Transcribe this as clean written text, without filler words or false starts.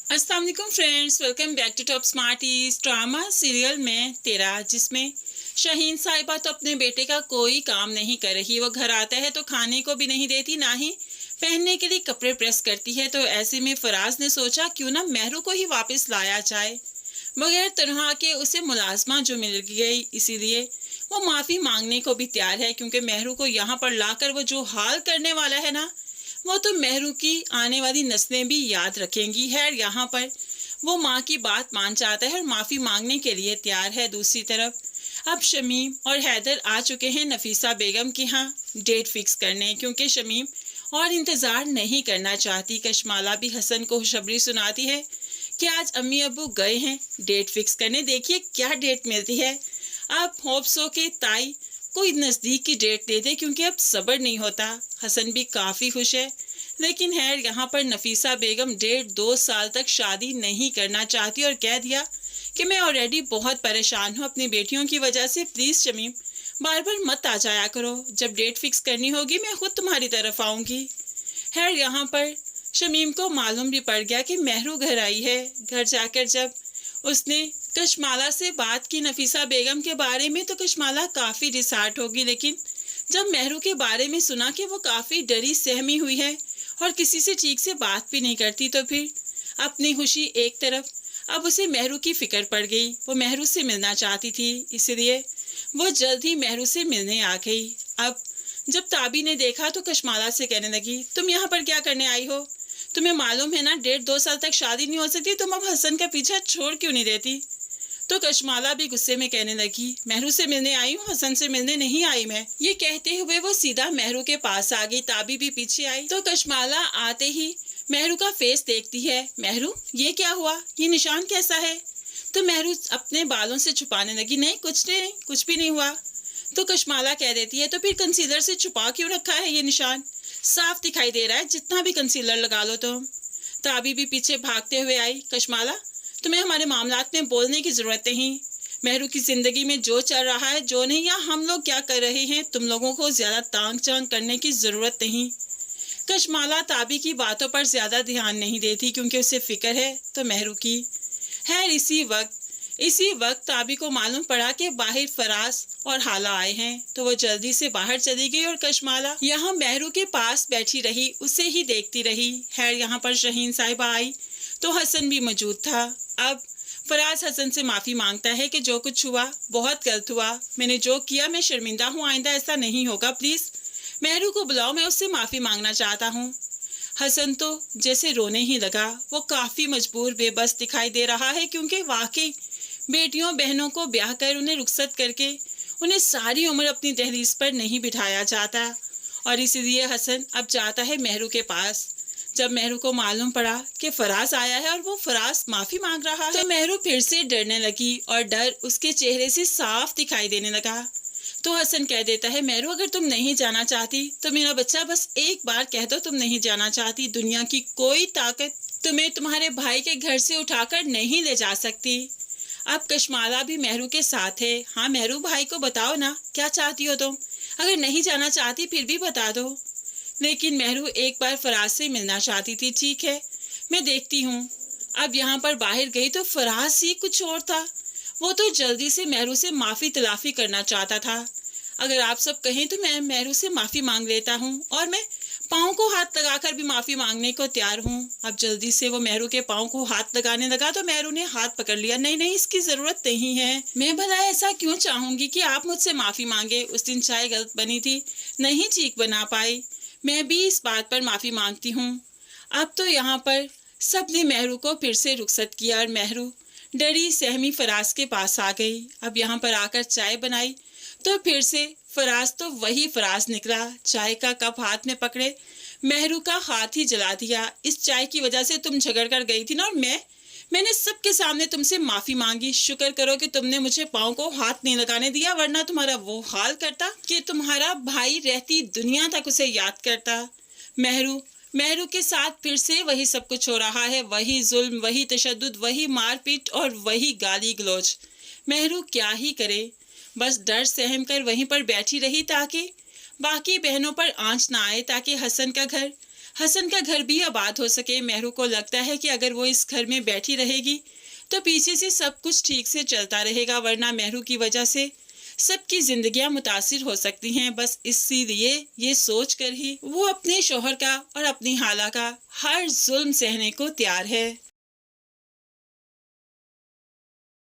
अस्सलाम वालेकुम friends, welcome back to top smarties. Drama serial में तेरा, जिसमें शाहीन साहिबा तो अपने बेटे का कोई काम नहीं कर रही। वो घर आता है तो खाने को भी नहीं देती, ना ही पहनने के लिए कपड़े प्रेस करती है। तो ऐसे में फराज ने सोचा क्यों ना मेहरू को ही वापस लाया जाए। बगैर तनहा के उसे मुलाजमा जो मिल गई, इसीलिए वो माफी मांगने को भी तैयार है, क्योंकि मेहरू को यहाँ पर लाकर वो जो हाल करने वाला है ना, वो तो मेहरू की आने वाली नस्लें भी याद रखेंगी। है यहाँ पर वो माँ की बात मान जाता है और माफी मांगने के लिए तैयार है। दूसरी तरफ अब शमीम और हैदर आ चुके हैं नफीसा बेगम के यहाँ डेट फिक्स करने, क्योंकि शमीम और इंतजार नहीं करना चाहती। कशमाला भी हसन को खुशखबरी सुनाती है कि आज अम्मी अब्बू गए हैं डेट फिक्स करने, देखिए क्या डेट मिलती है। अब होप्सो के ताई कोई नज़दीक की डेट दे दे, क्योंकि अब सब्र नहीं होता। हसन भी काफ़ी खुश है, लेकिन है यहाँ पर नफीसा बेगम 1.5-2 साल तक शादी नहीं करना चाहती और कह दिया कि मैं ऑलरेडी बहुत परेशान हूँ अपनी बेटियों की वजह से। प्लीज़ शमीम बार बार मत आ जाया करो, जब डेट फिक्स करनी होगी मैं खुद तुम्हारी तरफ आऊँगी। है यहाँ पर शमीम को मालूम भी पड़ गया कि मेहरू घर आई है। घर जाकर जब उसने कशमाला से बात की नफीसा बेगम के बारे में, तो कशमाला काफ़ी डिसहार्ट होगी, लेकिन जब मेहरू के बारे में सुना कि वो काफ़ी डरी सहमी हुई है और किसी से ठीक से बात भी नहीं करती, तो फिर अपनी खुशी एक तरफ, अब उसे मेहरू की फिक्र पड़ गई। वो मेहरू से मिलना चाहती थी, इसलिए वो जल्द ही मेहरू से मिलने आ गई। अब जब ताबी ने देखा तो कशमाला से कहने लगी, तुम यहाँ पर क्या करने आई हो? तुम्हें मालूम है ना 1.5-2 साल तक शादी नहीं हो सकती, तुम अब हसन का पीछा छोड़ क्यों नहीं देती? तो कशमाला भी गुस्से में कहने लगी, मेहरू से मिलने आई हूँ, हसन से मिलने नहीं आई मैं। ये कहते हुए वो सीधा मेहरू के पास आ गई। ताबी भी पीछे आई तो कशमाला आते ही मेहरू का फेस देखती है। मेहरू, ये क्या हुआ? ये निशान कैसा है? तो मेहरू अपने बालों से छुपाने लगी, नहीं कुछ नहीं, कुछ भी नहीं हुआ। तो कशमाला कह देती है, तो फिर कंसीलर से छुपा क्यों रखा है? ये निशान साफ दिखाई दे रहा है, जितना भी कंसीलर लगा लो तुम। ताबी भी पीछे भागते हुए आई, कशमाला तुम्हें हमारे मामलात में बोलने की जरूरत नहीं। मेहरू की जिंदगी में जो चल रहा है, जो नहीं, या हम लोग क्या कर रहे हैं, तुम लोगों को ज्यादा तांग झांग करने की जरूरत नहीं। कशमाला ताबी की बातों पर ज्यादा ध्यान नहीं देती, क्योंकि उसे फिक्र है तो मेहरू की है। इसी वक्त ताबी को मालूम पड़ा कि बाहर फराज और हाला आए हैं, तो वो जल्दी से बाहर चली गई और कशमाला यहाँ मेहरू के पास बैठी रही, उसे ही देखती रही। खैर यहाँ पर शाहीन साहिबा आई तो हसन भी मौजूद था। अब फराज हसन से माफ़ी मांगता है कि जो कुछ हुआ बहुत गलत हुआ, मैंने जो किया मैं शर्मिंदा हूँ, आइंदा ऐसा नहीं होगा, प्लीज़ मेहरू को बुलाओ, मैं उससे माफ़ी मांगना चाहता हूँ। हसन तो जैसे रोने ही लगा, वो काफ़ी मजबूर बेबस दिखाई दे रहा है, क्योंकि वाकई बेटियों बहनों को ब्याह कर उन्हें रुखसत करके उन्हें सारी उम्र अपनी दहलीज पर नहीं बिठाया जाता, और इसीलिए हसन अब जाता है मेहरू के पास। जब मेहरू को मालूम पड़ा कि फराज आया है और वो फराज माफी मांग रहा है, तो मेहरू फिर से डरने लगी और डर उसके चेहरे से साफ दिखाई देने लगा। तो हसन कह देता है, मेहरू अगर तुम नहीं जाना चाहती तो मेरा बच्चा बस एक बार कह दो तुम नहीं जाना चाहती, दुनिया की कोई ताकत तुम्हें तुम्हारे भाई के घर से उठाकर नहीं ले जा सकती। अब कशमाला भी मेहरू के साथ है। हाँ मेहरू, भाई को बताओ ना क्या चाहती हो तुम, अगर नहीं जाना चाहती फिर भी बता दो। लेकिन मेहरू एक बार फराज से मिलना चाहती थी। ठीक है मैं देखती हूँ। अब यहाँ पर बाहर गई तो फराज ही कुछ और था, वो तो जल्दी से मेहरू से माफ़ी तलाफी करना चाहता था। अगर आप सब कहें तो मैं मेहरू से माफ़ी मांग लेता हूँ, और मैं पाँव को हाथ लगाकर भी माफ़ी मांगने को तैयार हूँ। अब जल्दी से वो मेहरू के पाँव को हाथ लगाने लगा तो मेहरू ने हाथ पकड़ लिया, नहीं नहीं इसकी ज़रूरत नहीं है, मैं भला ऐसा क्यों चाहूँगी कि आप मुझसे माफ़ी मांगे। उस दिन चाय गलत बनी थी, नहीं ठीक बना पाई, मैं भी इस बात पर माफ़ी मांगती हूँ। अब तो यहाँ पर सब ने मेहरू को फिर से रुखसत किया और मेहरू डरी सहमी फराज के पास आ गई। अब यहाँ पर आकर चाय बनाई तो फिर से फराज तो वही फराज निकला। चाय का कप हाथ में पकड़े मेहरू का हाथ ही जला दिया। इस चाय की वजह से तुम झगड़ कर गई थी ना, और मैंने सबके सामने तुमसे माफ़ी मांगी। शुक्र करो कि तुमने मुझे पाँव को हाथ नहीं लगाने दिया, वरना तुम्हारा वो हाल करता कि तुम्हारा भाई रहती दुनिया तक उसे याद करता। मेहरू के साथ फिर से वही सब कुछ हो रहा है, वही जुल्म, वही तशद्दुद, वही मारपीट और वही गाली गलौज। मेहरू क्या ही करे, बस डर सहम कर वहीं पर बैठी रही ताकि बाकी बहनों पर आंच ना आए, ताकि हसन का घर حسن کا گھر بھی آباد ہو سکے۔ مہرو کو لگتا ہے کہ اگر وہ اس گھر میں بیٹھی رہے گی تو پیچھے سے سب کچھ ٹھیک سے چلتا رہے گا، ورنہ مہرو کی وجہ سے سب کی زندگیاں متاثر ہو سکتی ہیں۔ بس اسی لیے یہ سوچ کر ہی وہ اپنے شوہر کا اور اپنی خالہ کا ہر ظلم سہنے کو تیار ہے۔